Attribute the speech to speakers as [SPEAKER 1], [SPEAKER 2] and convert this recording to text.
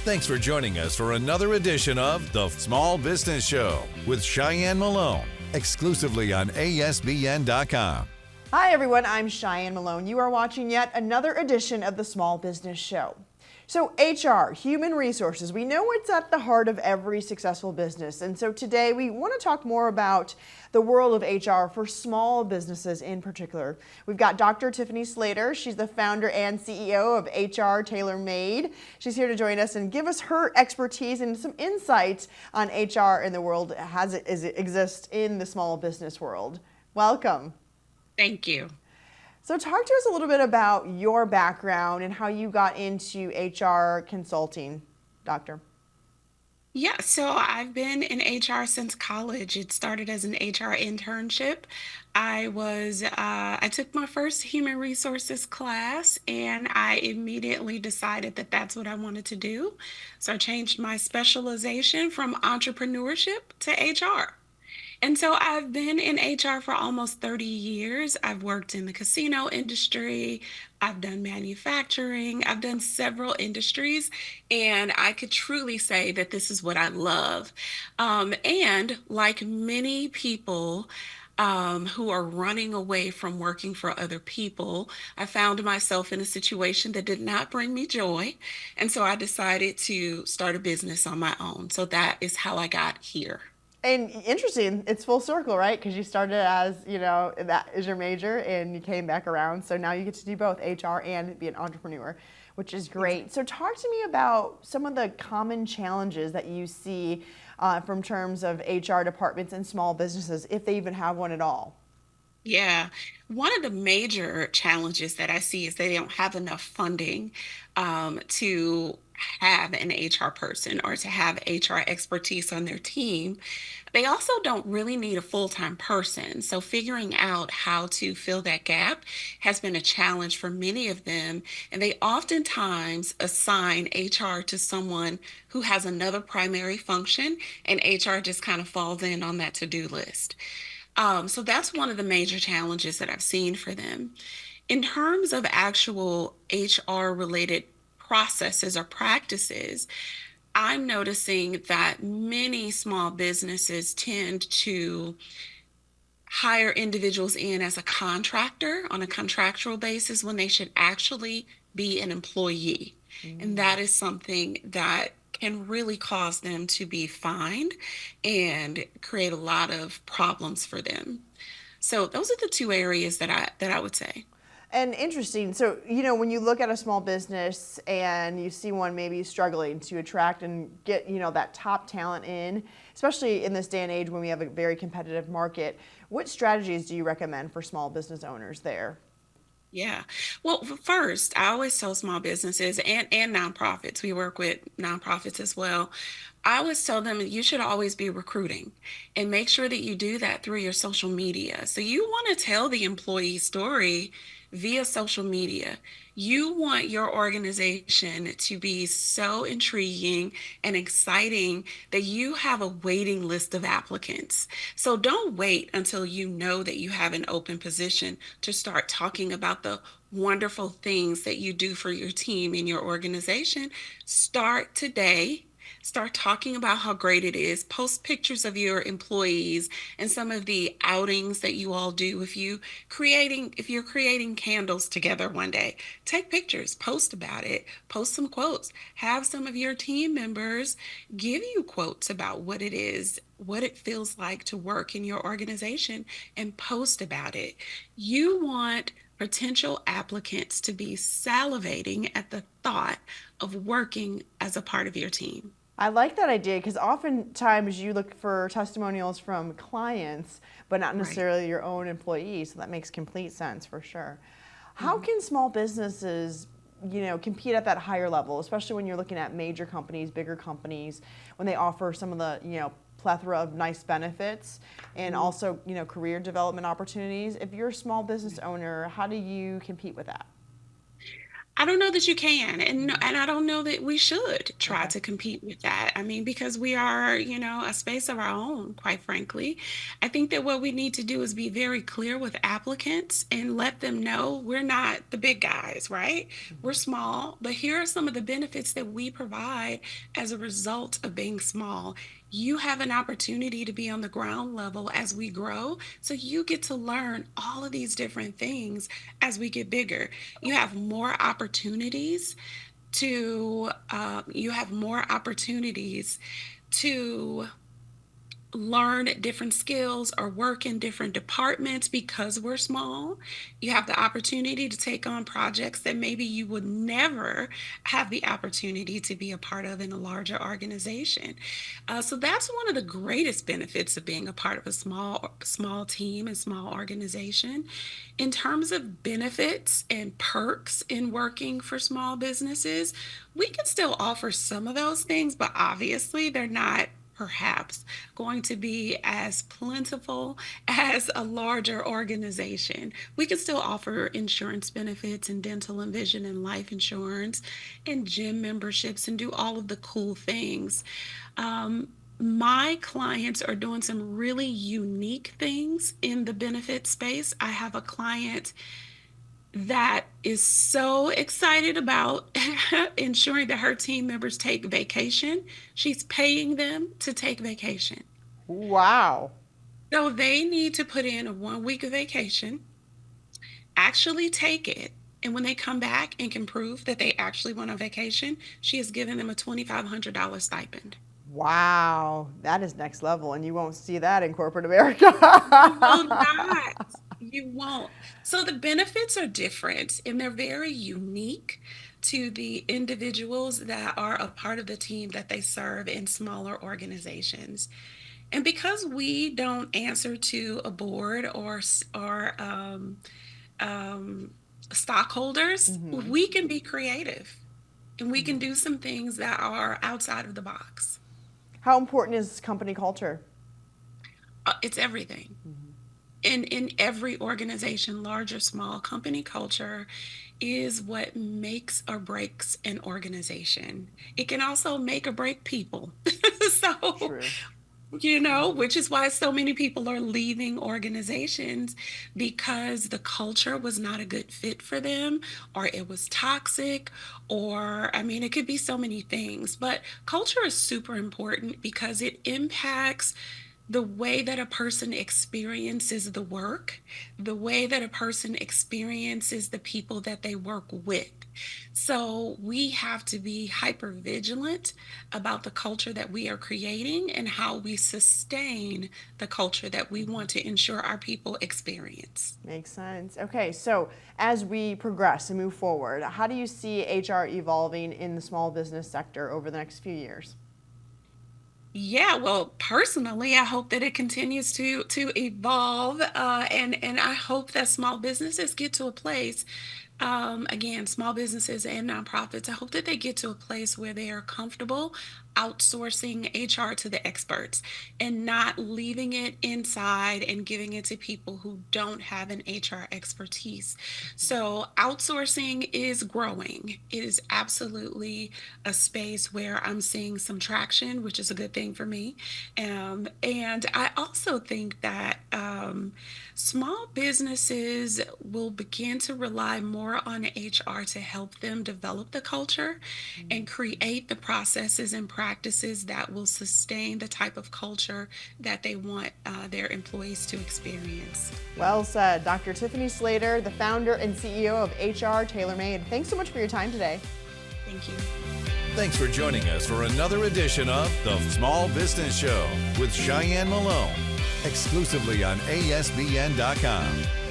[SPEAKER 1] Thanks for joining us for another edition of The Small Business Show with Cheyenne Malone, exclusively on ASBN.com.
[SPEAKER 2] Hi everyone, I'm Cheyenne Malone. You are watching yet another edition of The Small Business Show. So HR, human resources, we know it's at the heart of every successful business. And so today we want to talk more about the world of HR for small businesses in particular. We've got Dr. Tiffany Slater. She's the founder and CEO of HR TailorMade. She's here to join us and give us her expertise and some insights on HR in the world as it exists in the small business world. Welcome.
[SPEAKER 3] Thank you.
[SPEAKER 2] So talk to us a little bit about your background and how you got into HR consulting, Doctor.
[SPEAKER 3] Yeah, so I've been in HR since college. It started as an HR internship. I took my first human resources class and I immediately decided that that's what I wanted to do. So I changed my specialization from entrepreneurship to HR. And so I've been in HR for almost 30 years. I've worked in the casino industry. I've done manufacturing. I've done several industries. And I could truly say that this is what I love. And like many people who are running away from working for other people, I found myself in a situation that did not bring me joy. And so I decided to start a business on my own. So that is how I got here.
[SPEAKER 2] And interesting, it's full circle, right? Because you started as, that is your major and you came back around. So now you get to do both HR and be an entrepreneur, which is great. So talk to me about some of the common challenges that you see from terms of HR departments and small businesses, if they even have one at all.
[SPEAKER 3] Yeah, one of the major challenges that I see is they don't have enough funding to have an HR person or to have HR expertise on their team. They also don't really need a full-time person. So figuring out how to fill that gap has been a challenge for many of them. And they oftentimes assign HR to someone who has another primary function, and HR just kind of falls in on that to-do list. So that's one of the major challenges that I've seen for them. In terms of actual HR related processes or practices, I'm noticing that many small businesses tend to hire individuals in as a contractor on a contractual basis when they should actually be an employee. And that is something that can really cause them to be fined and create a lot of problems for them. So those are the two areas that I would say.
[SPEAKER 2] And interesting. So, when you look at a small business and you see one maybe struggling to attract and get, that top talent in, especially in this day and age when we have a very competitive market, what strategies do you recommend for small business owners there?
[SPEAKER 3] Yeah. Well, first, I always tell small businesses and nonprofits, we work with nonprofits as well. I always tell them you should always be recruiting and make sure that you do that through your social media. So you want to tell the employee story via social media. You want your organization to be so intriguing and exciting that you have a waiting list of applicants. So don't wait until you know that you have an open position to start talking about the wonderful things that you do for your team in your organization. Start today. Start talking about how great it is. Post pictures of your employees and some of the outings that you all do. If you're creating candles together one day, take pictures, post about it, post some quotes. Have some of your team members give you quotes about what it is, what it feels like to work in your organization, and post about it. You want potential applicants to be salivating at the thought of working as a part of your team.
[SPEAKER 2] I like that idea because oftentimes you look for testimonials from clients, but not necessarily your own employees. So that makes complete sense for sure. How can small businesses, compete at that higher level, especially when you're looking at major companies, bigger companies, when they offer some of the, plethora of nice benefits and also, career development opportunities? If you're a small business owner, how do you compete with that?
[SPEAKER 3] I don't know that you can, and I don't know that we should try
[SPEAKER 2] Okay.
[SPEAKER 3] to compete with that. I mean, because we are, a space of our own, quite frankly. I think that what we need to do is be very clear with applicants and let them know we're not the big guys, right? We're
[SPEAKER 2] Mhm.
[SPEAKER 3] small, but here are some of the benefits that we provide as a result of being small. You have an opportunity to be on the ground level as we grow. So you get to learn all of these different things as we get bigger. You have more opportunities to learn different skills or work in different departments because we're small. You have the opportunity to take on projects that maybe you would never have the opportunity to be a part of in a larger organization. So that's one of the greatest benefits of being a part of a small team and small organization. In terms of benefits and perks in working for small businesses, we can still offer some of those things, but obviously they're not perhaps going to be as plentiful as a larger organization. We can still offer insurance benefits and dental and vision and life insurance and gym memberships and do all of the cool things. Um, my clients are doing some really unique things in the benefit space. I have a client that is so excited about ensuring that her team members take vacation. She's paying them to take vacation.
[SPEAKER 2] Wow.
[SPEAKER 3] So they need to put in a 1 week of vacation, actually take it. And when they come back and can prove that they actually went on vacation, she has given them a $2,500 stipend.
[SPEAKER 2] Wow. That is next level, and you won't see that in corporate America.
[SPEAKER 3] You will not. You won't. So the benefits are different and they're very unique to the individuals that are a part of the team that they serve in smaller organizations. And because we don't answer to a board or um, stockholders,
[SPEAKER 2] Mhm.
[SPEAKER 3] we can be creative and we can do some things that are outside of the box.
[SPEAKER 2] How important is company culture?
[SPEAKER 3] It's everything.
[SPEAKER 2] Mhm.
[SPEAKER 3] In every organization, large or small, company culture is what makes or breaks an organization. It can also make or break people. So,
[SPEAKER 2] True.
[SPEAKER 3] which is why so many people are leaving organizations because the culture was not a good fit for them, or it was toxic, or I mean, it could be so many things. But culture is super important because it impacts the way that a person experiences the work, the way that a person experiences the people that they work with. So we have to be hyper vigilant about the culture that we are creating and how we sustain the culture that we want to ensure our people experience.
[SPEAKER 2] Makes sense. Okay, so as we progress and move forward, how do you see HR evolving in the small business sector over the next few years?
[SPEAKER 3] Yeah, well, personally, I hope that it continues to evolve, and I hope that small businesses get to a place, again, small businesses and nonprofits. I hope that they get to a place where they are comfortable outsourcing HR to the experts and not leaving it inside and giving it to people who don't have an HR expertise. So outsourcing is growing. It is absolutely a space where I'm seeing some traction, which is a good thing for me. And I also think that small businesses will begin to rely more on HR to help them develop the culture and create the processes and practices that will sustain the type of culture that they want their employees to experience.
[SPEAKER 2] Well said. Dr. Tiffany Slater, the founder and CEO of HR TailorMade. Thanks so much for your time today.
[SPEAKER 3] Thank you.
[SPEAKER 1] Thanks for joining us for another edition of The Small Business Show with Cheyenne Malone, exclusively on ASBN.com.